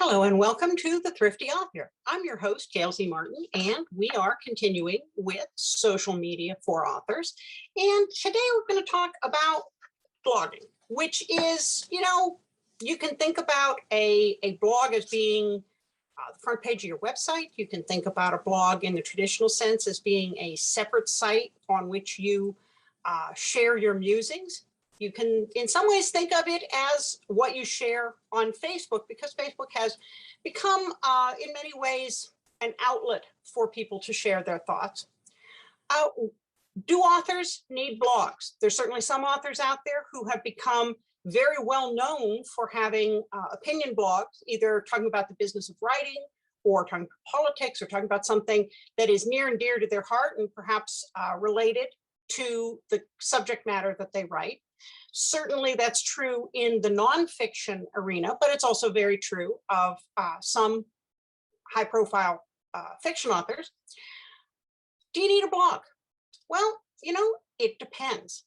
Hello and welcome to the Thrifty Author. I'm your host, Gail Z Martin, and we are continuing with social media for authors. And today we're going to talk about blogging, which is, you can think about a blog as being the front page of your website. You can think about a blog in the traditional sense as being a separate site on which you share your musings. You can, in some ways, think of it as what you share on Facebook, because Facebook has become, in many ways, an outlet for people to share their thoughts. Do authors need blogs? There's certainly some authors out there who have become very well known for having opinion blogs, either talking about the business of writing or talking about politics or talking about something that is near and dear to their heart and perhaps related to the subject matter that they write. Certainly that's true in the nonfiction arena, but it's also very true of some high profile fiction authors. Do you need a blog? Well, it depends.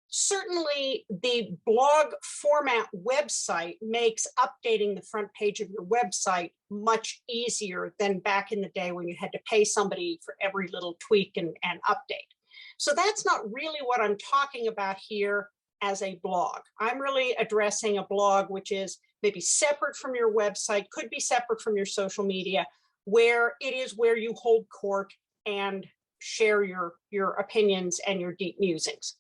Certainly the blog format website makes updating the front page of your website much easier than back in the day when you had to pay somebody for every little tweak and update. So that's not really what I'm talking about here as a blog. I'm really addressing a blog which is maybe separate from your website, could be separate from your social media, where it is where you hold court and share your opinions and your deep musings.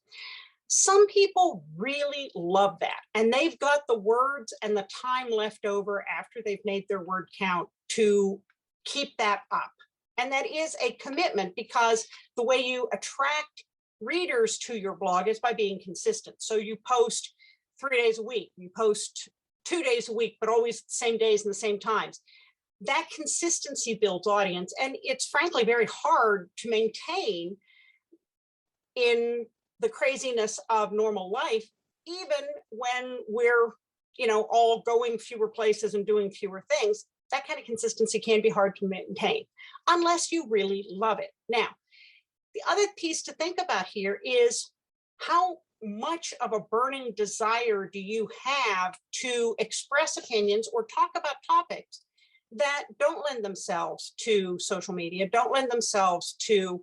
Some people really love that, and they've got the words and the time left over after they've made their word count to keep that up. And that is a commitment, because the way you attract readers to your blog is by being consistent. So you post 3 days a week, you post 2 days a week, but always the same days and the same times. That consistency builds audience, and it's frankly very hard to maintain in the craziness of normal life, even when we're, all going fewer places and doing fewer things. That kind of consistency can be hard to maintain unless you really love it. Now, the other piece to think about here is how much of a burning desire do you have to express opinions or talk about topics that don't lend themselves to social media, don't lend themselves to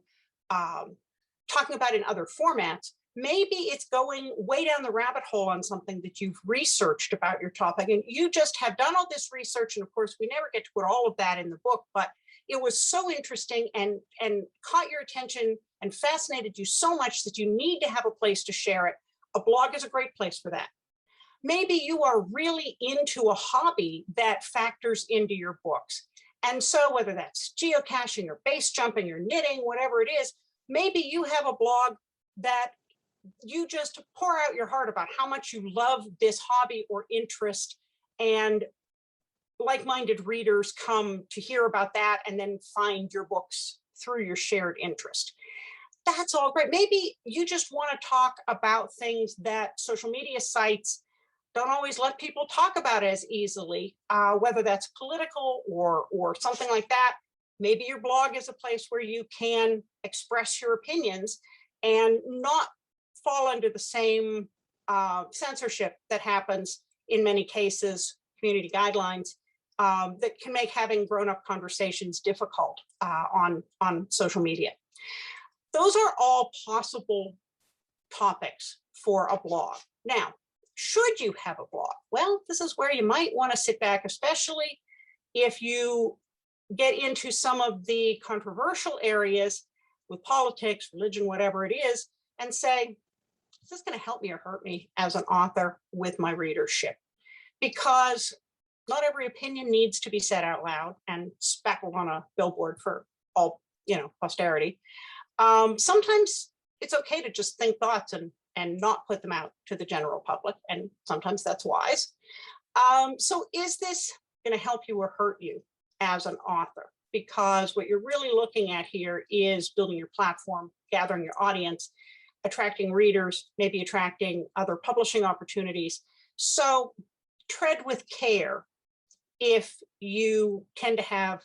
talking about in other formats. Maybe it's going way down the rabbit hole on something that you've researched about your topic, and you just have done all this research. And of course, we never get to put all of that in the book, but it was so interesting and caught your attention and fascinated you so much that you need to have a place to share it. A blog is a great place for that. Maybe you are really into a hobby that factors into your books. And so whether that's geocaching or base jumping or knitting, whatever it is, maybe you have a blog that you just pour out your heart about how much you love this hobby or interest, and like-minded readers come to hear about that and then find your books through your shared interest. That's all great. Maybe you just want to talk about things that social media sites don't always let people talk about as easily, whether that's political or something like that. Maybe your blog is a place where you can express your opinions and not fall under the same censorship that happens in many cases, community guidelines, that can make having grown-up conversations difficult on social media. Those are all possible topics for a blog. Now, should you have a blog? Well, this is where you might want to sit back, especially if you get into some of the controversial areas with politics, religion, whatever it is, and say, is this going to help me or hurt me as an author with my readership? Because not every opinion needs to be said out loud and spackled on a billboard for all, posterity. Sometimes it's okay to just think thoughts and not put them out to the general public, and sometimes that's wise. So is this going to help you or hurt you as an author? Because what you're really looking at here is building your platform, gathering your audience, attracting readers, maybe attracting other publishing opportunities. So tread with care if you tend to have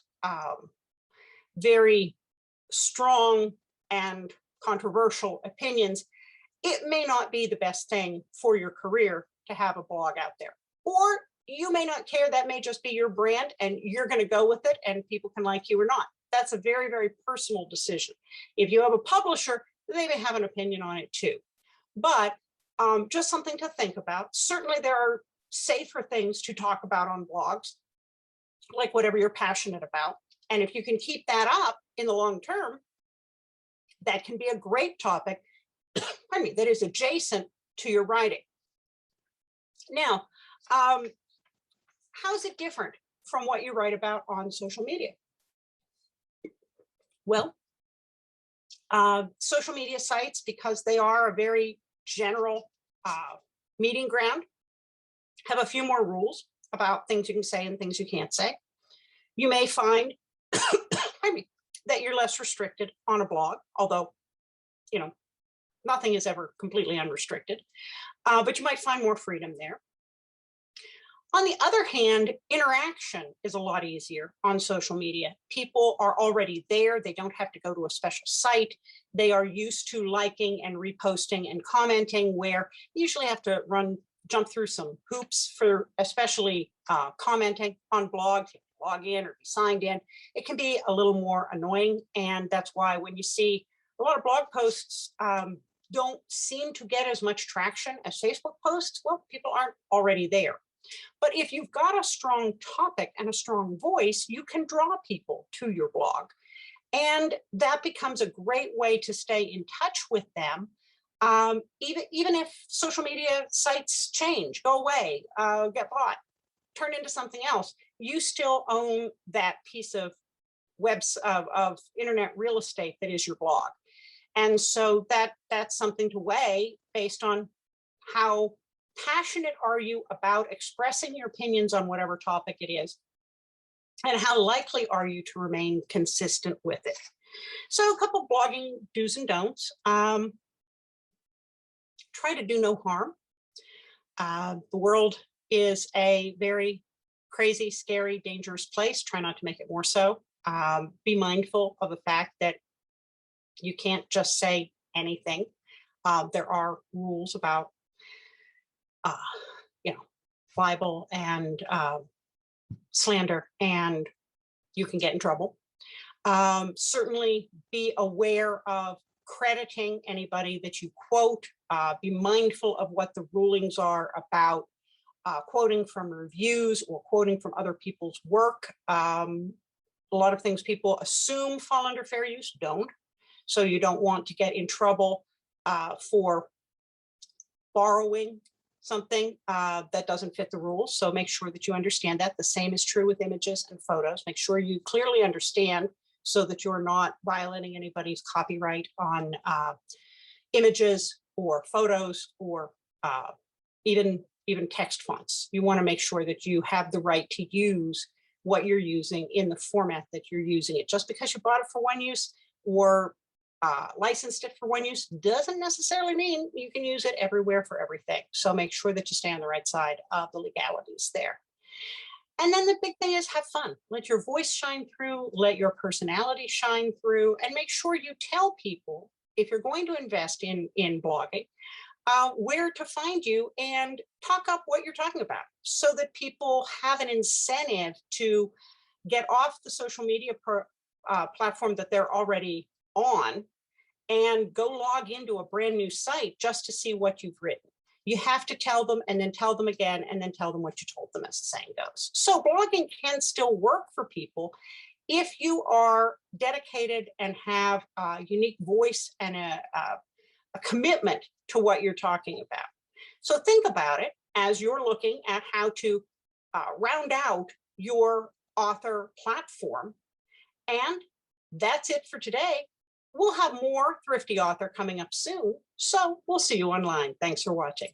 very strong and controversial opinions. It may not be the best thing for your career to have a blog out there. Or you may not care. That may just be your brand and you're going to go with it and people can like you or not. That's a very, very personal decision. If you have a publisher, they may have an opinion on it too. But just something to think about. Certainly there are safer things to talk about on blogs, like whatever you're passionate about. And if you can keep that up in the long term, that can be a great topic, that is adjacent to your writing. Now, how is it different from what you write about on social media? Well, social media sites, because they are a very general meeting ground, have a few more rules about things you can say and things you can't say. You may find that you're less restricted on a blog, although, nothing is ever completely unrestricted, but you might find more freedom there. On the other hand, interaction is a lot easier on social media. People are already there. They don't have to go to a special site. They are used to liking and reposting and commenting, where you usually have to jump through some hoops for especially commenting on blogs, log in or be signed in. It can be a little more annoying. And that's why when you see a lot of blog posts don't seem to get as much traction as Facebook posts, well, people aren't already there. But if you've got a strong topic and a strong voice, you can draw people to your blog. And that becomes a great way to stay in touch with them. Even if social media sites change, go away, get bought, turn into something else, you still own that piece of of internet real estate that is your blog. And so that's something to weigh based on how passionate are you about expressing your opinions on whatever topic it is, and how likely are you to remain consistent with it. So a couple blogging do's and don'ts. Try to do no harm. The world is a very crazy, scary, dangerous place. Try not to make it more so. Be mindful of the fact that you can't just say anything. There are rules about libel and slander, and you can get in trouble. Certainly be aware of crediting anybody that you quote. Be mindful of what the rulings are about quoting from reviews or quoting from other people's work. A lot of things people assume fall under fair use don't. So you don't want to get in trouble for borrowing something that doesn't fit the rules. So make sure that you understand that. The same is true with images and photos. Make sure you clearly understand so that you're not violating anybody's copyright on images or photos or even text fonts. You want to make sure that you have the right to use what you're using in the format that you're using it. Just because you bought it for one use or licensed it for one use doesn't necessarily mean you can use it everywhere for everything. So make sure that you stay on the right side of the legalities there. And then the big thing is have fun. Let your voice shine through, let your personality shine through, and make sure you tell people, if you're going to invest in blogging, where to find you and talk up what you're talking about so that people have an incentive to get off the social media platform that they're already on and go log into a brand new site just to see what you've written. You have to tell them and then tell them again and then tell them what you told them, as the saying goes. So blogging can still work for people if you are dedicated and have a unique voice and a commitment to what you're talking about. So think about it as you're looking at how to round out your author platform. And that's it for today. We'll have more Thrifty Author coming up soon, so we'll see you online. Thanks for watching.